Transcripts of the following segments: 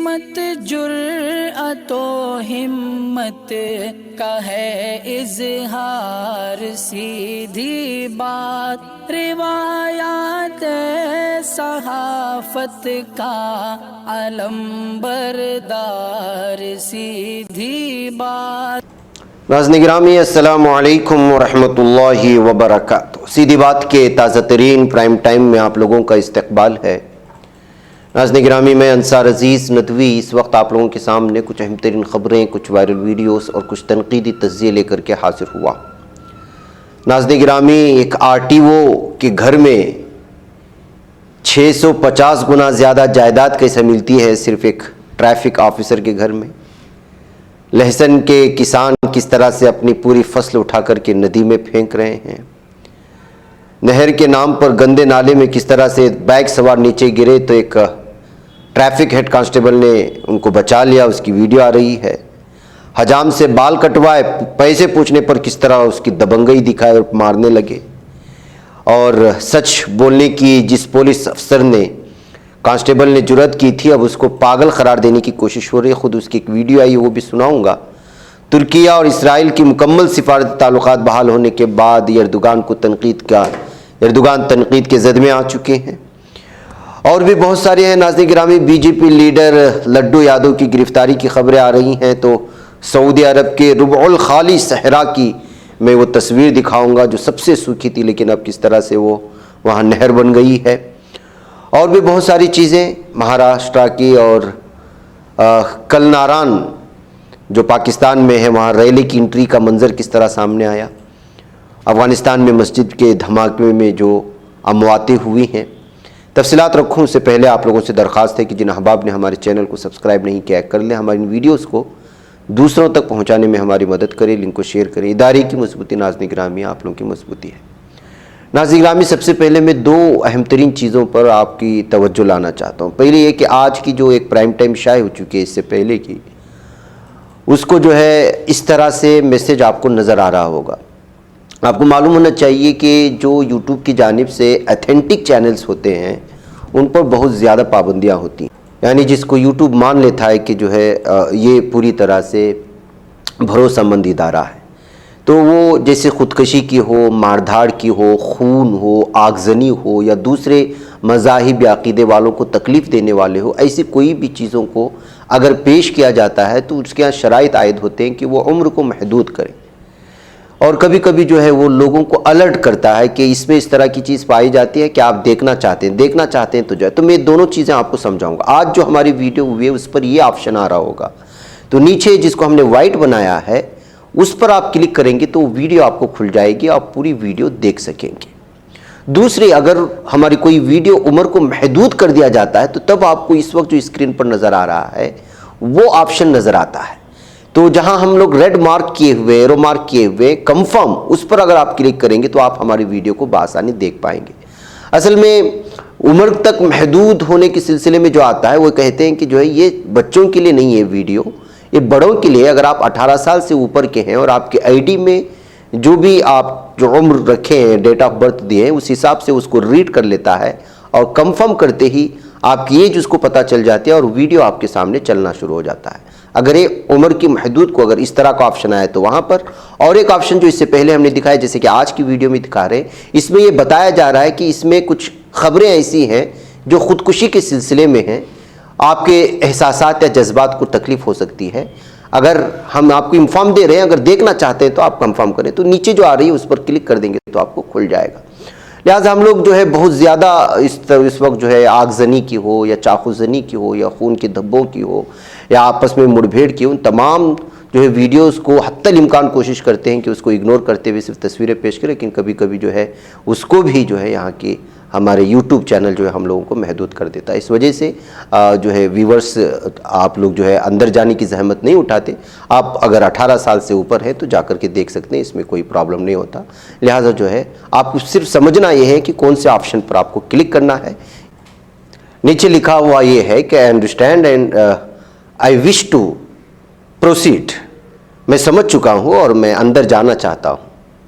सिमत जुर्अतो हिम्मत का है इजहार, सीधी बात रिवायात सहाफत का अलम बरदार, सीधी बात। नाज़रीन गिरामी अस्सलामु अलैकुम वरहमतुल्लाहि वबरकातुहू। सीधी बात के ताज़ा तरीन प्राइम टाइम में आप लोगों का इस्तकबाल है। नाज़रीन गिरामी, मैं अंसार अजीज़ नदवी इस वक्त आप लोगों के सामने कुछ अहम तरीन ख़बरें, कुछ वायरल वीडियोस और कुछ तनकीदी तज्ज़िये लेकर के हाजिर हुआ। नाज़रीन गिरामी, एक RTO के घर में 650 गुना ज़्यादा जायदाद कैसे मिलती है सिर्फ एक ट्रैफिक ऑफिसर के घर में। लहसुन के किसान किस तरह से अपनी पूरी फसल उठा करके नदी में फेंक रहे हैं। नहर के नाम पर गंदे नाले में किस तरह से बाइक सवार नीचे गिरे तो एक ट्रैफिक हेड कांस्टेबल ने उनको बचा लिया, उसकी वीडियो आ रही है। हजाम से बाल कटवाए, पैसे पूछने पर किस तरह उसकी दबंगई दिखाए और मारने लगे। और सच बोलने की जिस पुलिस अफसर ने, कांस्टेबल ने जुर्रत की थी, अब उसको पागल करार देने की कोशिश हो रही है। खुद उसकी एक वीडियो आई, वो भी सुनाऊंगा। तुर्किया और इसराइल की मुकम्मल सिफारती ताल्लुकात बहाल होने के बाद एर्दोगान तनकीद के ज़द में आ चुके हैं। और भी बहुत सारे हैं। नाज़रीन गिरामी, बीजेपी लीडर लड्डू यादव की गिरफ्तारी की खबरें आ रही हैं। तो सऊदी अरब के रुबउल खाली सहरा की मैं वो तस्वीर दिखाऊंगा जो सबसे सूखी थी, लेकिन अब किस तरह से वो वहाँ नहर बन गई है। और भी बहुत सारी चीज़ें महाराष्ट्र की, और कलनारान जो पाकिस्तान में है, वहाँ रैली की एंट्री का मंजर किस तरह सामने आया। अफ़गानिस्तान में मस्जिद के धमाके में जो अमवातें हुई हैं। तफसीलात रखूँ उससे पहले आप लोगों से दरख्वास्त है कि जिन अहबाब ने हमारे चैनल को सब्सक्राइब नहीं किया कर लें, हमारी वीडियोस को दूसरों तक पहुँचाने में हमारी मदद करें, लिंक को शेयर करें। इदारे की मजबूती नाज़रीन गिरामी आप लोगों की मजबूती है। नाज़रीन गिरामी, सबसे पहले मैं दो अहम तरीन चीज़ों पर आपकी तवज्जो लाना चाहता हूँ। पहले ये कि आज की जो एक प्राइम टाइम शाये हो चुकी है इससे पहले की, उसको जो है इस तरह से मैसेज आपको नज़र आ रहा होगा। आपको मालूम होना चाहिए कि जो यूट्यूब की जानिब से ऑथेंटिक चैनल्स होते हैं उन पर बहुत ज़्यादा पाबंदियाँ होती हैं। यानी जिसको यूट्यूब मान लेता है कि जो है ये पूरी तरह से भरोसेमंद इदारा है, तो वो जैसे ख़ुदकशी की हो, मारधाड़ की हो, खून हो, आगजनी हो, या दूसरे मज़ाहिब या अक़ीदे वालों को तकलीफ़ देने वाले हो, ऐसी कोई भी चीज़ों को अगर पेश किया जाता है तो उसके यहाँ शराइत आयद होते हैं कि वो उम्र को महदूद करें। और कभी कभी जो है वो लोगों को अलर्ट करता है कि इसमें इस तरह की चीज़ पाई जाती है कि आप देखना चाहते हैं तो जाए। तो मैं दोनों चीज़ें आपको समझाऊंगा। आज जो हमारी वीडियो हुई है उस पर ये ऑप्शन आ रहा होगा, तो नीचे जिसको हमने वाइट बनाया है उस पर आप क्लिक करेंगे तो वीडियो आपको खुल जाएगी, आप पूरी वीडियो देख सकेंगे। दूसरी, अगर हमारी कोई वीडियो उम्र को महदूद कर दिया जाता है तो तब आपको इस वक्त जो स्क्रीन पर नज़र आ रहा है वो ऑप्शन नज़र आता है। तो जहां हम लोग रेड मार्क किए हुए, एरो मार्क किए हुए कंफर्म, उस पर अगर आप क्लिक करेंगे तो आप हमारी वीडियो को बआसानी देख पाएंगे। असल में उम्र तक महदूद होने के सिलसिले में जो आता है वो कहते हैं कि जो है ये बच्चों के लिए नहीं है वीडियो, ये बड़ों के लिए। अगर आप 18 साल से ऊपर के हैं और आपके ID में जो भी आप जो उम्र रखे हैं, डेट ऑफ बर्थ दिए हैं, उस हिसाब से उसको रीड कर लेता है और कंफर्म करते ही आपकी एज उसको पता चल जाती है और वीडियो आपके सामने चलना शुरू हो जाता है। अगर ये उम्र की महदूद को अगर इस तरह का ऑप्शन आया तो वहाँ पर, और एक ऑप्शन जो इससे पहले हमने दिखाया, जैसे कि आज की वीडियो में दिखा रहे हैं, इसमें ये बताया जा रहा है कि इसमें कुछ खबरें ऐसी हैं जो ख़ुदकुशी के सिलसिले में हैं, आपके एहसासात या जज्बात को तकलीफ़ हो सकती है। अगर हम आपको इन्फॉर्म दे रहे हैं, अगर देखना चाहते हैं तो आप कंफर्म करें, तो नीचे जो आ रही है उस पर क्लिक कर देंगे तो आपको खुल जाएगा। लिहाजा हम लोग जो है बहुत ज़्यादा इस वक्त जो है आगजनी की हो या चाकूजनी की हो या खून के धब्बों की हो या आपस में मुठभेड़ की, उन तमाम जो है वीडियोस को हत्तल इम्कान कोशिश करते हैं कि उसको इग्नोर करते हुए सिर्फ तस्वीरें पेश करें, लेकिन कभी कभी जो है उसको भी जो है यहाँ के हमारे YouTube चैनल जो है हम लोगों को महदूद कर देता है। इस वजह से जो है व्यूवर्स, आप लोग जो है अंदर जाने की जहमत नहीं उठाते। आप अगर 18 साल से ऊपर है तो जाकर के देख सकते हैं, इसमें कोई प्रॉब्लम नहीं होता। लिहाजा जो है आपको सिर्फ समझना ये है कि कौन से ऑप्शन पर आपको क्लिक करना है। नीचे लिखा हुआ ये है कि I understand and I wish to proceed, मैं समझ चुका हूँ और मैं अंदर जाना चाहता हूँ,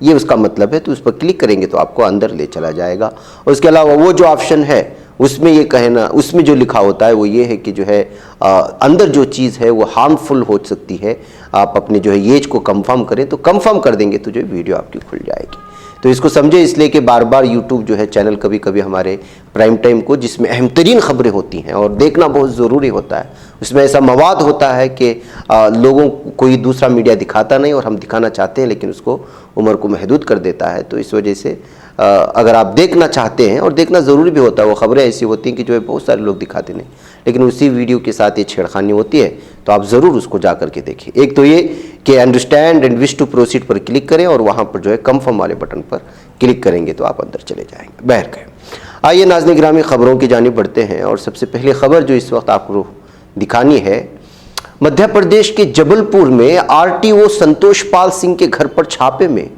ये उसका मतलब है। तो उस पर क्लिक करेंगे तो आपको अंदर ले चला जाएगा। और उसके अलावा वो जो ऑप्शन है उसमें ये कहना, उसमें जो लिखा होता है वो ये है कि जो है अंदर जो चीज़ है वो हार्मफुल हो सकती है। आप अपने जो है एज को कंफर्म करें, तो कंफर्म कर देंगे तो जो वीडियो आपकी खुल जाएगी। तो इसको समझे, इसलिए कि बार बार यूट्यूब जो है चैनल कभी कभी हमारे प्राइम टाइम को, जिसमें अहम तरीन खबरें होती हैं और देखना बहुत ज़रूरी होता है, उसमें ऐसा मवाद होता है कि लोगों को कोई दूसरा मीडिया दिखाता नहीं और हम दिखाना चाहते हैं लेकिन उसको उम्र को महदूद कर देता है। तो इस वजह से अगर आप देखना चाहते हैं, और देखना ज़रूरी भी होता है, वो खबरें ऐसी होती हैं कि जो है बहुत सारे लोग दिखाते नहीं, लेकिन उसी वीडियो के साथ ये छेड़खानी होती है, तो आप ज़रूर उसको जा करके देखिए। एक तो ये कि understand and wish to proceed पर क्लिक करें और वहाँ पर जो है कंफर्म वाले बटन पर क्लिक करेंगे तो आप अंदर चले जाएंगे। बहरकैफ आइए नाज़रीन गिरामी खबरों की जानिब बढ़ते हैं, और सबसे पहले खबर जो इस वक्त आपको दिखानी है, मध्य प्रदेश के जबलपुर में आरटीओ संतोष पाल सिंह के घर पर छापे में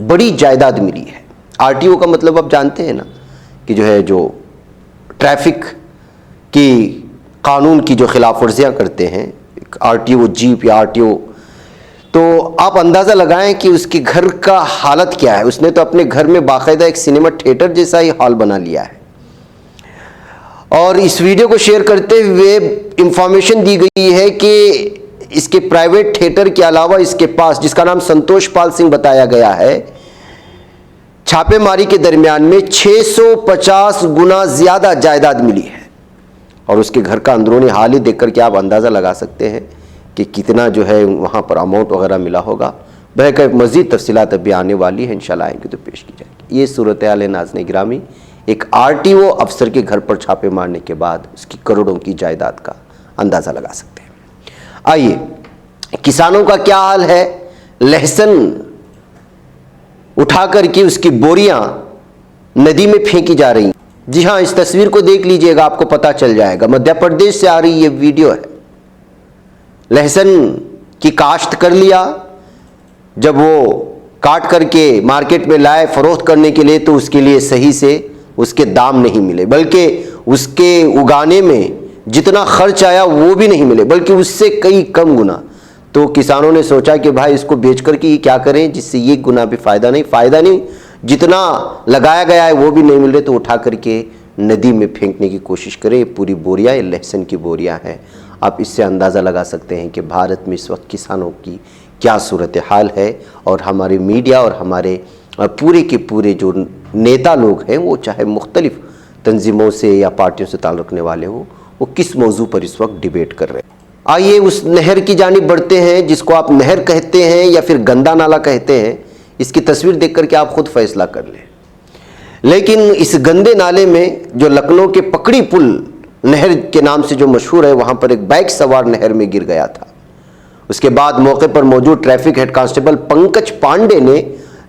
बड़ी जायदाद मिली है। आरटीओ का मतलब आप जानते हैं ना कि जो है, जो ट्रैफिक की कानून की जो खिलाफ वर्जियाँ करते हैं, आरटीओ जीप या आरटीओ, तो आप अंदाज़ा लगाएं कि उसके घर का हालत क्या है। उसने तो अपने घर में बाकायदा एक सिनेमा थिएटर जैसा ही हॉल बना लिया है। और इस वीडियो को शेयर करते हुए इंफॉर्मेशन दी गई है कि इसके प्राइवेट थिएटर के अलावा इसके पास, जिसका नाम संतोष पाल सिंह बताया गया है, छापेमारी के दरमियान में 650 गुना ज्यादा जायदाद मिली है। और उसके घर का अंदरूनी हाल ही देख करके आप अंदाज़ा लगा सकते हैं कि कितना जो है वहाँ पर अमाउंट वगैरह मिला होगा। बहरकैफ मज़ीद तफसीलात अभी आने वाली है, इंशाल्लाह आएंगे तो पेश की जाएगी। ये सूरत हाल है नाज़रीन गिरामी, एक आरटीओ अफसर के घर पर छापे मारने के बाद उसकी करोड़ों की जायदाद का अंदाज़ा लगा सकते हैं। आइए, किसानों का क्या हाल है। लहसुन उठा करके उसकी बोरियां नदी में फेंकी जा रही। जी हाँ, इस तस्वीर को देख लीजिएगा, आपको पता चल जाएगा। मध्य प्रदेश से आ रही ये वीडियो है। लहसुन की काश्त कर लिया, जब वो काट करके मार्केट में लाए फरोख्त करने के लिए, तो उसके लिए सही से उसके दाम नहीं मिले, बल्कि उसके उगाने में जितना खर्च आया वो भी नहीं मिले, बल्कि उससे कई कम गुना। तो किसानों ने सोचा कि भाई इसको बेच करके ये क्या करें जिससे ये गुना भी फ़ायदा नहीं, जितना लगाया गया है वो भी नहीं मिल रहे, तो उठा करके नदी में फेंकने की कोशिश करें। पूरी बोरियां ये लहसुन की बोरियां हैं। आप इससे अंदाज़ा लगा सकते हैं कि भारत में इस वक्त किसानों की क्या सूरत हाल है। और हमारे मीडिया और हमारे पूरे के पूरे जो नेता लोग हैं, वो चाहे मुख्तलिफ तंजीमों से या पार्टियों से ताल्लुक़ रखने वाले हो, वो किस मौजू पर इस वक्त डिबेट कर रहे हैं। आइए उस नहर की जानिब बढ़ते हैं, जिसको आप नहर कहते हैं या फिर गंदा नाला कहते हैं। इसकी तस्वीर देख करके आप खुद फैसला कर लें। लेकिन इस गंदे नाले में, जो लखनऊ के पकड़ी पुल नहर के नाम से जो मशहूर है, वहाँ पर एक बाइक सवार नहर में गिर गया था। उसके बाद मौके पर मौजूद traffic head constable Pankaj Pandey ने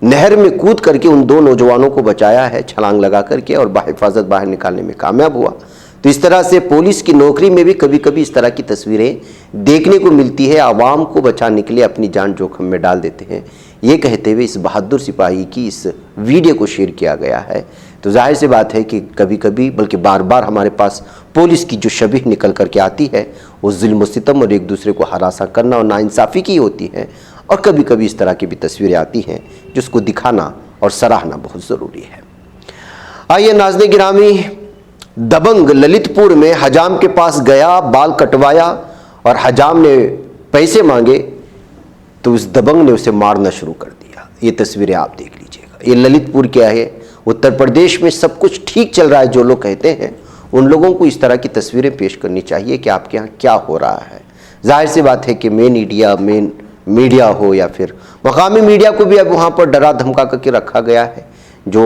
नहर में कूद करके उन दो नौजवानों को बचाया है, छलांग लगा करके, और बाहिफाजत बाहर निकालने में कामयाब हुआ। तो इस तरह से पुलिस की नौकरी में भी कभी कभी इस तरह की तस्वीरें देखने को मिलती है। आवाम को बचाने के लिए अपनी जान जोखिम में डाल देते हैं, ये कहते हुए इस बहादुर सिपाही की इस वीडियो को शेयर किया गया है। तो जाहिर सी बात है कि कभी कभी, बल्कि बार बार हमारे पास पुलिस की जो शबीह निकल करके आती है, वो जुल्म सितम और एक दूसरे को हरासा करना और नाइंसाफ़ी की होती है। और कभी कभी इस तरह की भी तस्वीरें आती हैं जिसको दिखाना और सराहना बहुत ज़रूरी है। आइए नाज़रीन गिरामी, दबंग ललितपुर में हजाम के पास गया, बाल कटवाया और हजाम ने पैसे मांगे तो उस दबंग ने उसे मारना शुरू कर दिया। ये तस्वीरें आप देख लीजिएगा। ये ललितपुर क्या है, उत्तर प्रदेश में सब कुछ ठीक चल रहा है जो लोग कहते हैं, उन लोगों को इस तरह की तस्वीरें पेश करनी चाहिए कि आपके यहाँ क्या हो रहा है। जाहिर सी बात है कि मेन मीडिया हो या फिर मकामी मीडिया को भी अब वहाँ पर डरा धमका करके रखा गया है। जो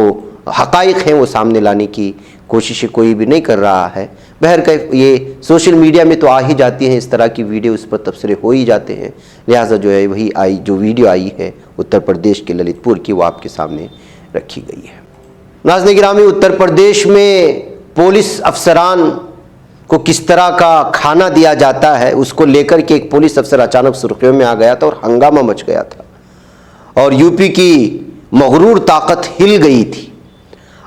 हक़ाइक़ हैं वो सामने लाने की कोशिश कोई भी नहीं कर रहा है। बहरकैफ ये सोशल मीडिया में तो आ ही जाती हैं इस तरह की वीडियो, उस पर तबसरे हो ही जाते हैं। लिहाजा जो है वही जो वीडियो आई है उत्तर प्रदेश के ललितपुर की, वो आपके सामने रखी गई है। नाज़रीन गिरामी, उत्तर प्रदेश में पुलिस अफसरान को किस तरह का खाना दिया जाता है, उसको लेकर के एक पुलिस अफसर अचानक सुर्खियों में आ गया था और हंगामा मच गया था और यूपी की मगरूर ताकत हिल गई थी।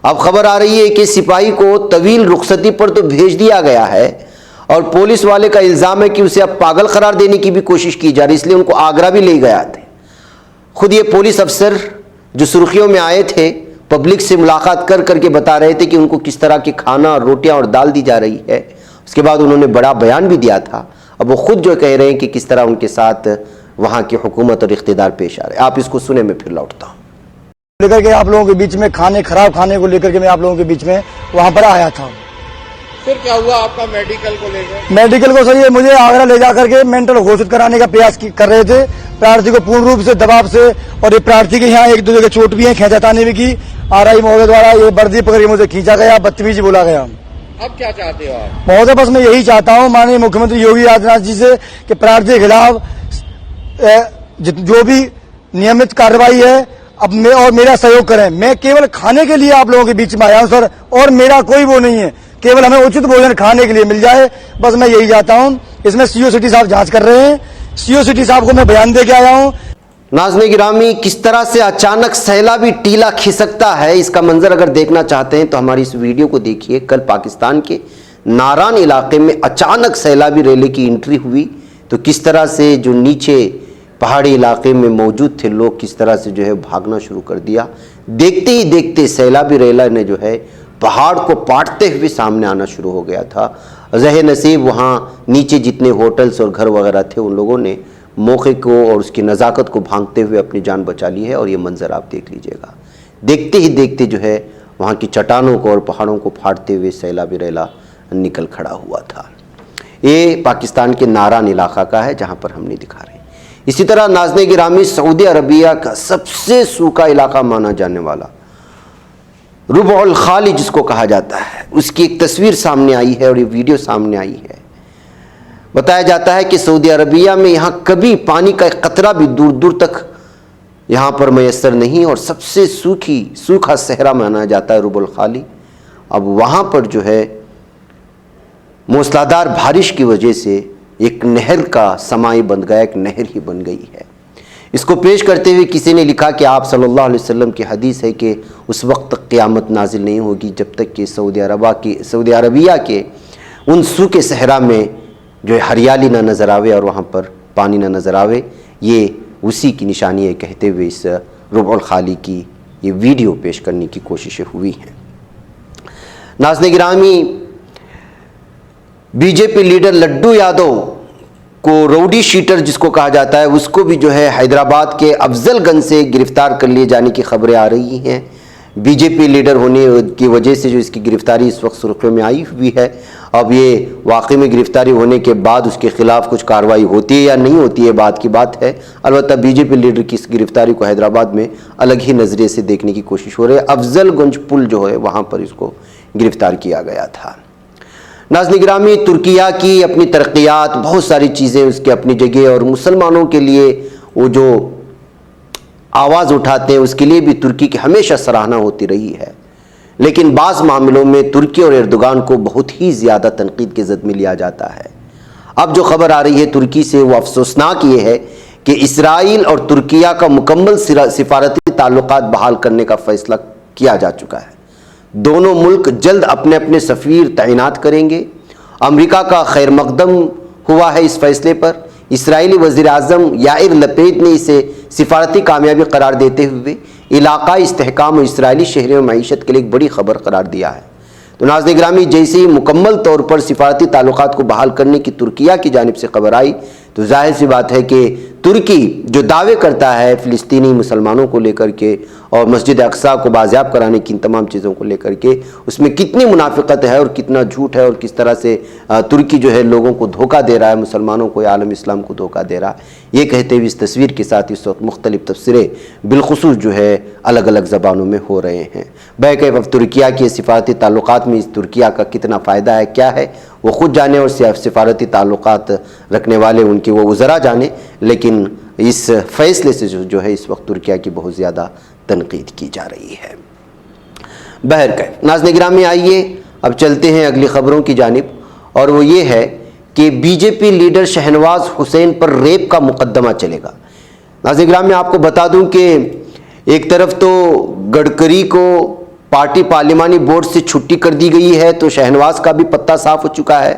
अब खबर आ रही है कि सिपाही को तवील रुखसती पर तो भेज दिया गया है और पुलिस वाले का इल्ज़ाम है कि उसे अब पागल करार देने की भी कोशिश की जा रही, इसलिए उनको आगरा भी ले गया थे। खुद ये पुलिस अफसर जो सुर्खियों में आए थे, पब्लिक से मुलाकात कर करके बता रहे थे कि उनको किस तरह की खाना, रोटियां और दाल दी जा रही है। उसके बाद उन्होंने बड़ा बयान भी दिया था। अब वो खुद जो कह रहे हैं कि किस तरह उनके साथ वहाँ की हुकूमत और इख्तिदार पेश आ रहे हैं। आप इसको सुने, मैं फिर लौटता हूँ। लेकर के आप लोगों के बीच में खराब खाने को लेकर के मैं आप लोगों के बीच में वहाँ पर आया था। फिर क्या हुआ आपका मेडिकल को लेकर? मेडिकल को सही है, मुझे आगरा ले जा करके मेंटल घोषित कराने का प्रयास कर रहे थे प्रार्थी को पूर्ण रूप से दबाव से। और ये प्रार्थी के यहाँ एक दो जगह चोट भी है, खींचातानी भी की। आरआई महोदय द्वारा ये वर्दी पकड़ के मुझे खींचा गया, बदतमीजी बोला गया। अब क्या चाहते हो आप? महोदय बस मैं यही चाहता हूँ माननीय मुख्यमंत्री योगी आदित्यनाथ जी से कि प्रार्थी के खिलाफ जो भी नियमित कार्रवाई है अब और मेरा सहयोग करें। मैं केवल खाने के लिए आप लोगों के बीच में आया हूँ सर, और मेरा कोई वो नहीं है, केवल हमें उचित भोजन खाने के लिए मिल जाए, बस मैं यही चाहता हूँ। इसमें सीओ सिटी साहब जांच कर रहे हैं, सीओ सिटी साहब को मैं बयान दे के आया हूँ। नाज़रीन गिरामी, किस तरह से अचानक सैलाबी टीला खिसकता है, इसका मंजर अगर देखना चाहते हैं तो हमारी इस वीडियो को देखिए। कल पाकिस्तान के नारान इलाके में अचानक सैलाबी रैली की एंट्री हुई, तो किस तरह से जो नीचे पहाड़ी इलाके में मौजूद थे लोग किस तरह से जो है भागना शुरू कर दिया। देखते ही देखते सैलाबी रैली ने जो है पहाड़ को पाटते हुए सामने आना शुरू हो गया था। ज़हे नसीब वहाँ नीचे जितने होटल्स और घर वगैरह थे उन लोगों ने मौके को और उसकी नज़ाकत को भांगते हुए अपनी जान बचा ली है। और ये मंज़र आप देख लीजिएगा, देखते ही देखते जो है वहाँ की चट्टानों को और पहाड़ों को फाड़ते हुए सैलाबी रैली निकल खड़ा हुआ था। ये पाकिस्तान के नारान इलाका का है जहाँ पर हमने दिखा रहे हैं। इसी तरह नाज़रीन गिरामी, सऊदी अरबिया का सबसे सूखा इलाका माना जाने वाला रुबउल खाली जिसको कहा जाता है, उसकी एक तस्वीर सामने आई है और ये वीडियो सामने आई है। बताया जाता है कि सऊदी अरबिया में यहाँ कभी पानी का एक कतरा भी दूर दूर तक यहाँ पर मैसर नहीं, और सबसे सूखा सहरा माना जाता है रुबउल खाली। अब वहाँ पर जो है मूसलाधार बारिश की वजह से एक नहर का समाई बन गया, एक नहर ही बन गई है। इसको पेश करते हुए किसी ने लिखा कि आप सल्लल्लाहु अलैहि वसल्लम की हदीस है कि उस वक्त तक क़यामत नाजिल नहीं होगी जब तक कि सऊदी अरबिया के उन सूखे सहरा में जो है हरियाली ना नज़र आवे और वहाँ पर पानी ना नज़र आवे। ये उसी की निशानी है कहते हुए इस रुबउल खाली की ये वीडियो पेश करने की कोशिशें हुई हैं। नाज़रीन गिरामी, बीजेपी लीडर लड्डू यादव को रउडी शीटर जिसको कहा जाता है, उसको भी जो है हैदराबाद के अफजलगंज से गिरफ्तार कर लिए जाने की खबरें आ रही हैं। बीजेपी लीडर होने की वजह से जो इसकी गिरफ्तारी इस वक्त सुर्खियों में आई हुई है। अब ये वाकई में गिरफ्तारी होने के बाद उसके खिलाफ कुछ कार्रवाई होती है या नहीं होती है बात की बात है। अलबत्ता बीजेपी लीडर की इस गिरफ्तारी को हैदराबाद में अलग ही नज़रिए से देखने की कोशिश हो रही है। अफजलगंज पुल जो है वहाँ पर इसको गिरफ्तार किया गया था। नाज़रीन गिरामी, तुर्किया की अपनी तरक्यात, बहुत सारी चीज़ें उसकी अपनी जगह, और मुसलमानों के लिए वो जो आवाज़ उठाते हैं उसके लिए भी तुर्की की हमेशा सराहना होती रही है। लेकिन बाज़ मामलों में तुर्की और एर्दोगान को बहुत ही ज़्यादा तनकीद की ज़द में लिया जाता है। अब जो खबर आ रही है तुर्की से वो अफसोसनाक ये है कि इसराइल और तुर्किया का मुकम्मल सिफारती ताल्लुकात बहाल करने का फ़ैसला किया जा चुका है। दोनों मुल्क जल्द अपने अपने सफ़ीर तैनात करेंगे। अमेरिका का खैर मकदम हुआ है इस फैसले पर। इसराइली वज़ीर आज़म याइर लपेद ने इसे सिफारती कामयाबी करार देते हुए इलाकाई इस्तेहकाम और इसराइली शहरी और मईशत के लिए एक बड़ी खबर करार दिया है। तो नाज़रीन गिरामी, जैसे ही मुकम्मल तौर पर सिफारती ताल्लुकात को बहाल करने की तुर्किया की जानिब से खबर आई तो जाहिर सी बात है कि तुर्की जो दावे करता है फ़िलिस्तीनी मुसलमानों को लेकर के और मस्जिद अक्सा को बाज़ियाब कराने की इन तमाम चीज़ों को लेकर के, उसमें कितनी मुनाफिकत है और कितना झूठ है और किस तरह से तुर्की जो है लोगों को धोखा दे रहा है, मुसलमानों को या आलम इस्लाम को धोखा दे रहा है। ये कहते हुए इस तस्वीर के साथ इस वक्त मुख्तलिफ तफसीरें बिलखुसूस जो है अलग अलग ज़बानों में हो रहे हैं। बैकैफ तुर्किया के सिफारती ताल्लुकात में इस तुर्किया का कितना फ़ायदा है, क्या है, वो ख़ुद जाने और सिफारती ताल्लुकात रखने वाले उनके वो वज़रा जाने। लेकिन इस फैसले से जो है इस वक्त तुर्किया की बहुत ज़्यादा तनकीद की जा रही है। बहरकैफ नाज़रीन गिरामी, आइए अब चलते हैं अगली ख़बरों की जानिब, और वो ये है कि बीजेपी लीडर शहनवाज हुसैन पर रेप का मुकदमा चलेगा। नाज़रीन गिरामी, आपको बता दूं कि एक तरफ तो गडकरी को पार्टी पार्लिमानी बोर्ड से छुट्टी कर दी गई है, तो शहनवाज का भी पत्ता साफ हो चुका है।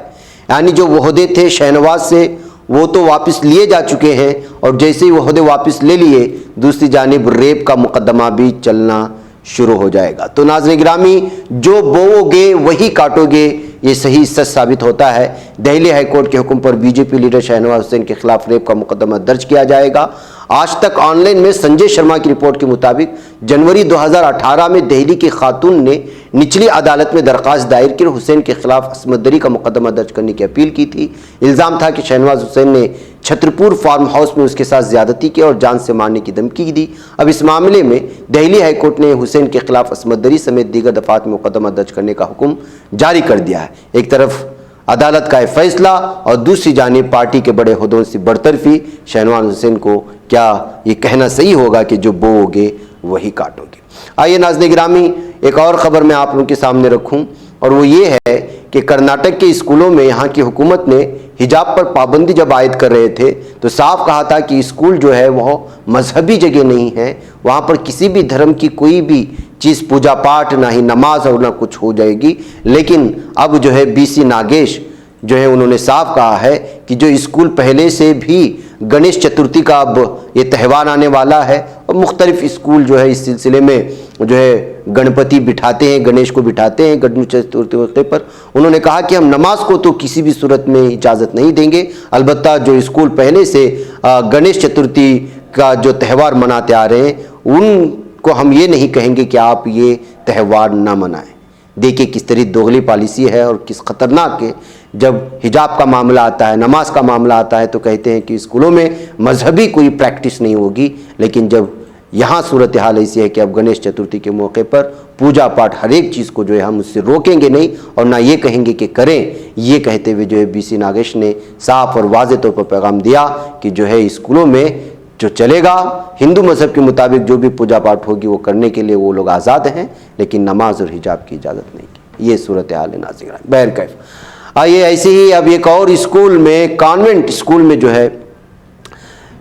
यानी जो वहदे थे शहनवाज से वो तो वापस लिए जा चुके हैं, और जैसे ही वहदे वापस ले लिए दूसरी जानिब रेप का मुकदमा भी चलना शुरू हो जाएगा। तो नाज़रीन गिरामी, जो बोओगे वही काटोगे, ये सही सच साबित होता है। दिल्ली हाईकोर्ट के हुक्म पर बीजेपी लीडर शहनवाज हुसैन के खिलाफ रेप का मुकदमा दर्ज किया जाएगा। आज तक ऑनलाइन में संजय शर्मा की रिपोर्ट के मुताबिक जनवरी 2018 में दिल्ली की खातून ने निचली अदालत में दरख्वास्त दायर की और हुसैन के खिलाफ असमत दरी का मुकदमा दर्ज करने की अपील की थी। इल्ज़ाम था कि शहनवाज हुसैन ने छतरपुर फार्म हाउस में उसके साथ ज्यादती की और जान से मारने की धमकी दी। अब इस मामले में दिल्ली हाईकोर्ट ने हुसैन के खिलाफ असमत दरी समेत दीगर दफात में मुकदमा दर्ज करने का हुक्म जारी कर दिया है। एक तरफ अदालत का फैसला और दूसरी जानिब पार्टी के बड़े ओहदों से बरतरफी। शहनवाज हुसैन को क्या ये कहना सही होगा कि जो बोओगे वही काटोगे? आइए नाज़रीन गिरामी, एक और ख़बर मैं आप लोगों के सामने रखूं और वो ये है कि कर्नाटक के स्कूलों में यहाँ की हुकूमत ने हिजाब पर पाबंदी जब आयद कर रहे थे तो साफ कहा था कि स्कूल जो है वह मजहबी जगह नहीं है, वहाँ पर किसी भी धर्म की कोई भी चीज़, पूजा पाठ, ना ही नमाज और ना कुछ हो जाएगी। लेकिन अब जो है BC नागेश जो है उन्होंने साफ कहा है कि जो स्कूल पहले से भी गणेश चतुर्थी का अब ये त्यौहार आने वाला है और मुख्तलिफ स्कूल जो है इस सिलसिले में जो है गणपति बिठाते हैं, गणेश को बिठाते हैं गणेश चतुर्थी मौके पर। उन्होंने कहा कि हम नमाज को तो किसी भी सूरत में इजाज़त नहीं देंगे, अलबत्ता जो स्कूल पहले से गणेश चतुर्थी का जो त्यौहार मनाते आ रहे हैं उनको हम ये नहीं कहेंगे कि आप ये त्यौहार ना मनाएं। देखिए किस तरह दोगली पॉलिसी है और किस खतरनाक है। जब हिजाब का मामला आता है, नमाज का मामला आता है तो कहते हैं कि स्कूलों में मजहबी कोई प्रैक्टिस नहीं होगी, लेकिन जब यहाँ सूरत हाल ऐसी है कि अब गणेश चतुर्थी के मौके पर पूजा पाठ हर एक चीज़ को जो है हम उससे रोकेंगे नहीं और ना ये कहेंगे कि करें, ये कहते हुए जो है BC नागेश ने साफ और वाज़ेह तौर पर पैगाम दिया कि जो है स्कूलों में जो चलेगा हिंदू मज़हब के मुताबिक जो भी पूजा पाठ होगी वो करने के लिए वो लोग आज़ाद हैं, लेकिन नमाज और हिजाब की इजाज़त नहीं की। ये सूरत हाल है नाज़रीन। बहरकैफ आइए ऐसे ही अब एक और स्कूल में, कॉन्वेंट स्कूल में जो है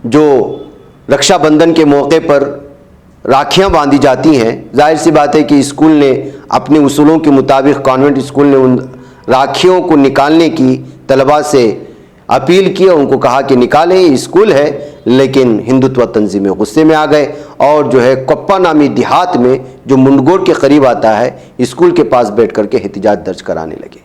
जो रक्षाबंधन के मौके पर राखियां बांधी जाती हैं, जाहिर सी बात है कि स्कूल ने अपने उसूलों के मुताबिक, कॉन्वेंट स्कूल ने उन राखियों को निकालने की तलबा से अपील की और उनको कहा कि निकालें, ये स्कूल है। लेकिन हिंदुत्व तंजीमें गुस्से में आ गए और जो है कप्पा नामी देहात में जो मुंडगोड़ के करीब आता है, स्कूल के पास बैठ करके एहतिजाज दर्ज कराने लगे।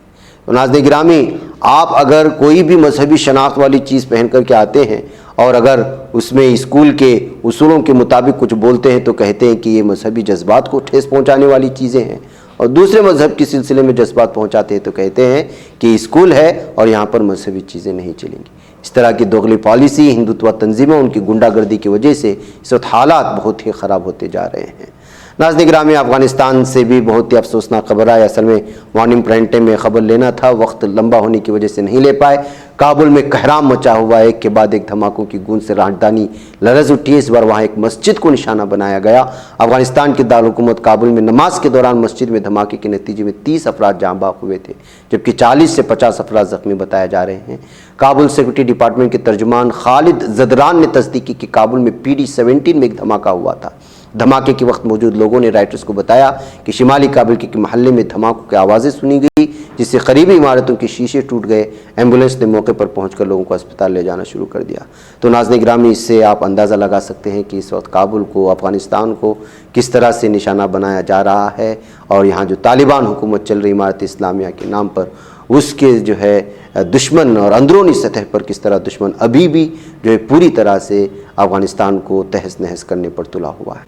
तो नाज़रीन गिरामी, आप अगर कोई भी मजहबी शनाख्त वाली चीज़ पहन करके आते हैं और अगर उसमें स्कूल के उसूलों के मुताबिक कुछ बोलते हैं तो कहते हैं कि ये मजहबी जज्बात को ठेस पहुंचाने वाली चीज़ें हैं, और दूसरे मजहब के सिलसिले में जज्बात पहुंचाते हैं तो कहते हैं कि स्कूल है और यहाँ पर मजहबी चीज़ें नहीं चलेंगी। इस तरह की दोगली पॉलिसी, हिंदुत्व तंजीमें, उनकी गुंडागर्दी की वजह से इस वक्त हालात बहुत ही ख़राब होते जा रहे हैं। नाज़रीन गिरामी, अफ़गानिस्तान से भी बहुत ही अफसोसनाक खबर आई। असल में मॉर्निंग प्राइम टाइम में ख़बर लेना था, वक्त लंबा होने की वजह से नहीं ले पाए। काबुल में कहराम मचा हुआ है, एक के बाद एक धमाकों की गूंज से राजधानी लरज़ उठी है। इस बार वहाँ एक मस्जिद को निशाना बनाया गया। अफगानिस्तान की दारुलहुकूमत काबुल में नमाज के दौरान मस्जिद में धमाके के नतीजे में 30 अफराद जाँ बाक हुए थे, जबकि 40 से 50 अफराद जख्मी बताए जा रहे हैं। काबुल सिक्योरिटी डिपार्टमेंट के तर्जुमान खालिद जदरान ने तस्दीक की कि काबुल में PD-17 में एक धमाका हुआ था। धमाके के वक्त मौजूद लोगों ने राइटर्स को बताया कि शिमाली काबुल के महल्ले में धमाकों की आवाज़ें सुनी गई, जिससे करीबी इमारतों के शीशे टूट गए। एम्बुलेंस ने मौके पर पहुंचकर लोगों को अस्पताल ले जाना शुरू कर दिया। तो नाज़रीन गिरामी, इससे आप अंदाज़ा लगा सकते हैं कि इस वक्त काबुल को, अफ़गानिस्तान को किस तरह से निशाना बनाया जा रहा है, और यहाँ जो तालिबान हुकूमत चल रही इमारत इस्लामिया के नाम पर, उसके जो है दुश्मन और अंदरूनी सतह पर किस तरह दुश्मन अभी भी जो है पूरी तरह से अफ़गानिस्तान को तहस नहस करने पर तुला हुआ है।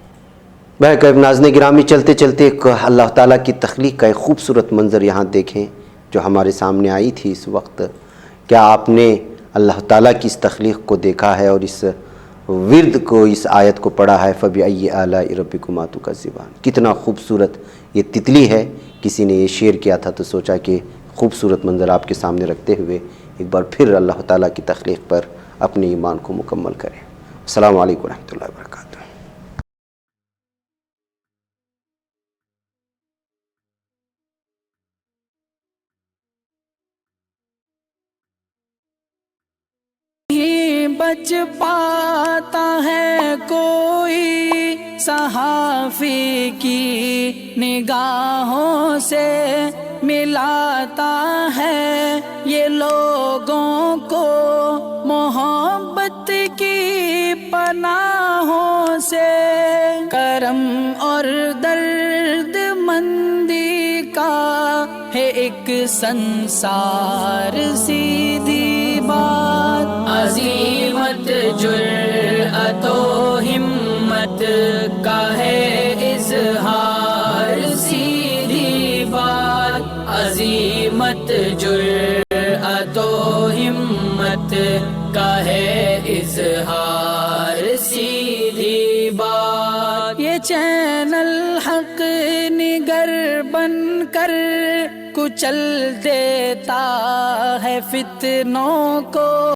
बहरकैफ नाज़रीन गिरामी, चलते चलते एक अल्लाह ताला की तख्लीक का एक खूबसूरत मंज़र यहाँ देखें जो हमारे सामने आई थी इस वक्त। क्या आपने अल्लाह ताला की इस तख्लीक को देखा है और इस विर्द को, इस आयत को पढ़ा है? फ़बिअय्यि आलाइ रब्बिकुमा तुकज़्ज़िबान। कितना खूबसूरत ये तितली है। किसी ने ये शेयर किया था तो सोचा कि खूबसूरत मंज़र आपके सामने रखते हुए एक बार फिर अल्लाह ताला की तख्लीक पर अपने ईमान को मुकम्मल करें। अस्सलामु अलैकुम रहमतुल्लाहि व बरकातुहू। बच पाता है कोई सहाफ़ी की निगाहों से, मिलाता है ये लोगों को मोहब्बत की पनाहों से। करम और दर एक संसार सीधी बात, अजीमत जुर्अतो हिम्मत का है इजहार सीधी बात, अजीमत जुर्अतो हिम्मत का है इजहार सीधी बात। ये चैनल हक निगर बनकर कुचल देता है फितनों को।